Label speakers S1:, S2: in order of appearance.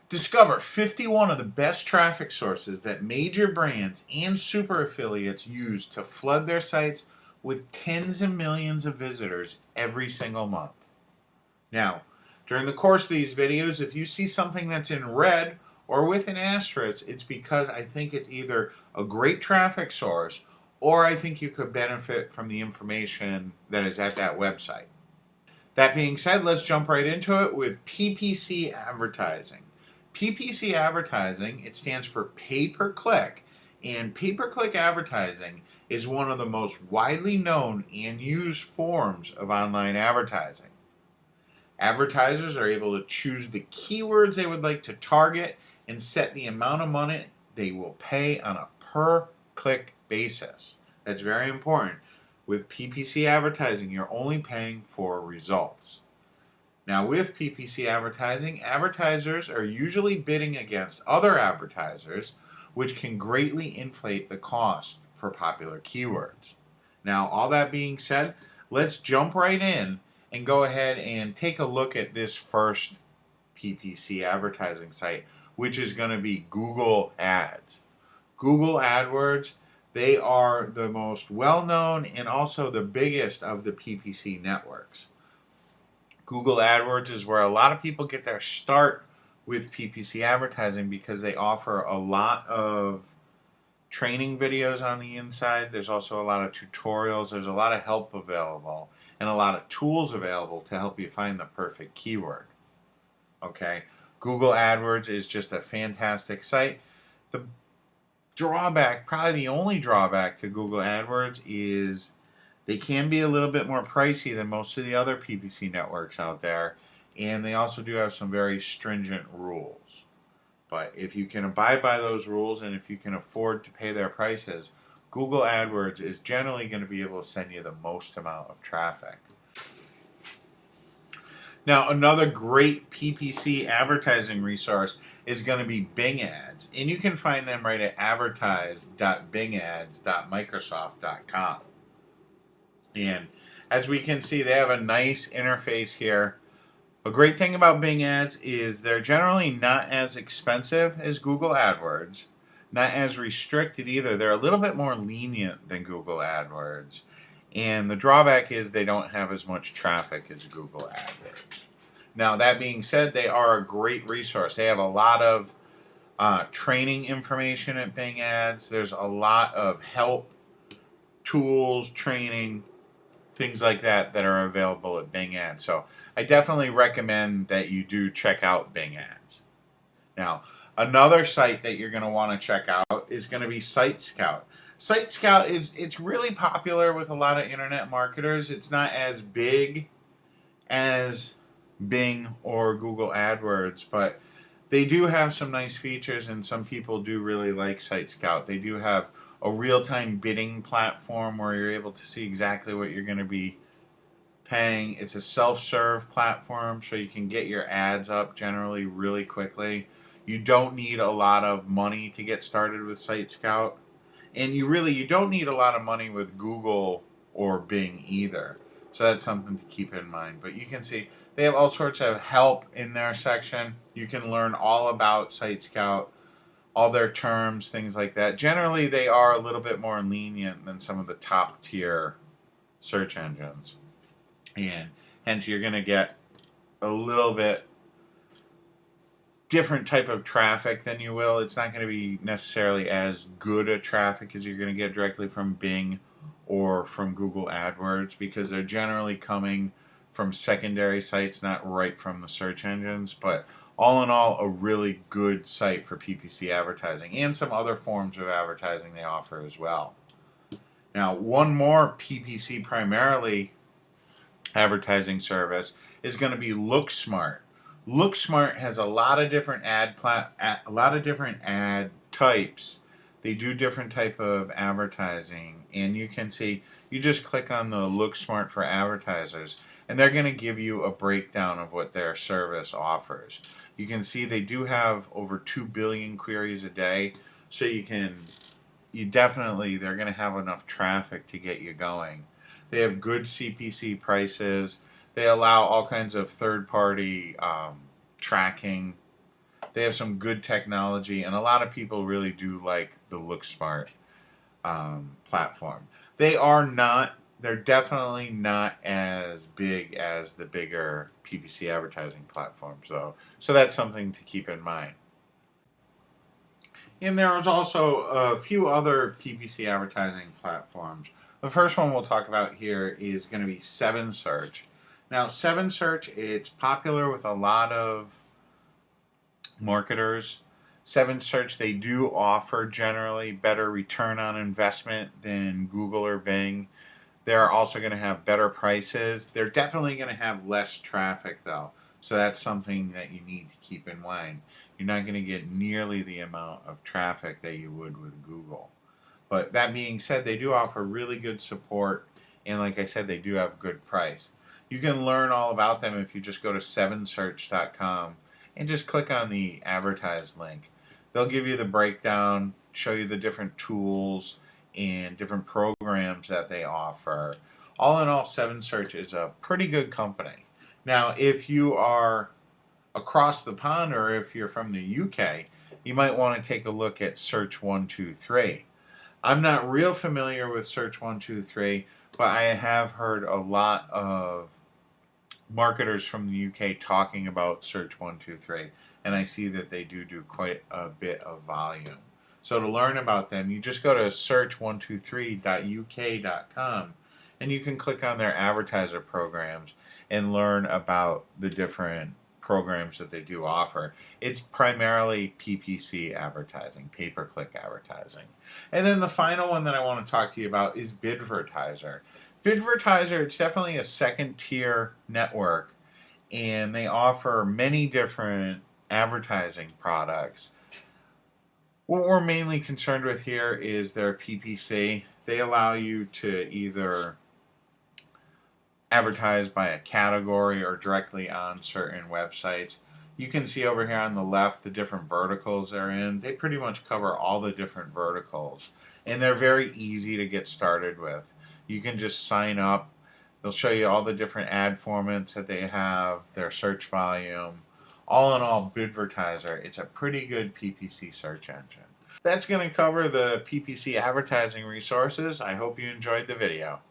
S1: Discover 51 of the best traffic sources that major brands and super affiliates use to flood their sites with tens of millions of visitors every single month. Now, during the course of these videos, if you see something that's in red or with an asterisk, it's because I think it's either a great traffic source or I think you could benefit from the information that is at that website. That being said, let's jump right into it with PPC Advertising. PPC Advertising, it stands for pay-per-click, and pay-per-click advertising is one of the most widely known and used forms of online advertising. Advertisers are able to choose the keywords they would like to target and set the amount of money they will pay on a per-click basis. That's very important. With PPC advertising, you're only paying for results. Now, with PPC advertising, advertisers are usually bidding against other advertisers, which can greatly inflate the cost for popular keywords. Now, all that being said, let's jump right in and go ahead and take a look at this first PPC advertising site, which is going to be Google Ads. Google AdWords, they are the most well-known and also the biggest of the PPC networks. Google AdWords is where a lot of people get their start with PPC advertising because they offer a lot of training videos on the inside. There's also a lot of tutorials. There's a lot of help available and a lot of tools available to help you find the perfect keyword. Okay, Google AdWords is just a fantastic site. The drawback, probably the only drawback to Google AdWords, is they can be a little bit more pricey than most of the other PPC networks out there, and they also do have some very stringent rules. But if you can abide by those rules and if you can afford to pay their prices, Google AdWords is generally going to be able to send you the most amount of traffic. Now, another great PPC advertising resource is going to be Bing Ads, and you can find them right at advertise.bingads.microsoft.com. And as we can see, they have a nice interface here. A great thing about Bing Ads is they're generally not as expensive as Google AdWords, not as restricted either. They're a little bit more lenient than Google AdWords. And the drawback is they don't have as much traffic as Google AdWords. Now, that being said, they are a great resource. They have a lot of training information at Bing Ads. There's a lot of help, tools, training, things like that that are available at Bing Ads. So I definitely recommend that you do check out Bing Ads. Now, another site that you're going to want to check out is going to be Site Scout. Site Scout it's really popular with a lot of internet marketers. It's not as big as Bing or Google AdWords, but they do have some nice features, and some people do really like Site Scout. They do have a real-time bidding platform where you're able to see exactly what you're going to be paying. It's a self-serve platform, so you can get your ads up generally really quickly. You don't need a lot of money to get started with Site Scout, and you don't need a lot of money with Google or Bing either. So that's something to keep in mind. But you can see they have all sorts of help in their section. You can learn all about Site Scout, all their terms, things like that. Generally, they are a little bit more lenient than some of the top tier search engines. And hence, you're going to get a little bit different type of traffic than you will. It's not going to be necessarily as good a traffic as you're going to get directly from Bing or from Google AdWords, because they're generally coming from secondary sites, not right from the search engines. But all in all, a really good site for PPC advertising and some other forms of advertising they offer as well. Now, one more PPC primarily advertising service is going to be LookSmart. LookSmart has a lot of different ad types. They do different type of advertising, and you can see, you just click on the LookSmart for advertisers, and they're going to give you a breakdown of what their service offers. You can see they do have over 2 billion queries a day, so they're going to have enough traffic to get you going. They have good CPC prices. They allow all kinds of third-party tracking. They have some good technology, and a lot of people really do like the LookSmart platform. They're definitely not as big as the bigger PPC advertising platforms, though. So that's something to keep in mind. And there is also a few other PPC advertising platforms. The first one we'll talk about here is going to be 7Search. Now, 7Search, it's popular with a lot of marketers. 7Search, they do offer generally better return on investment than Google or Bing. They're also going to have better prices. They're definitely going to have less traffic, though. So that's something that you need to keep in mind. You're not going to get nearly the amount of traffic that you would with Google. But that being said, they do offer really good support. And like I said, they do have good price. You can learn all about them if you just go to 7search.com and just click on the advertise link. They'll give you the breakdown, show you the different tools and different programs that they offer. All in all, 7Search is a pretty good company. Now, if you are across the pond or if you're from the UK, you might want to take a look at Search 123. I'm not real familiar with Search 123, but I have heard a lot of marketers from the UK talking about Search 123, and I see that they do quite a bit of volume. So to learn about them, you just go to search123.uk.com and you can click on their advertiser programs and learn about the different programs that they do offer. It's primarily PPC advertising, pay-per-click advertising. And then the final one that I want to talk to you about is Bidvertiser. Bidvertiser, it's definitely a second-tier network, and they offer many different advertising products. What we're mainly concerned with here is their PPC. They allow you to either advertise by a category or directly on certain websites. You can see over here on the left the different verticals they're in. They pretty much cover all the different verticals, and they're very easy to get started with. You can just sign up. They'll show you all the different ad formats that they have, their search volume. All in all, Bidvertiser, it's a pretty good PPC search engine. That's going to cover the PPC advertising resources. I hope you enjoyed the video.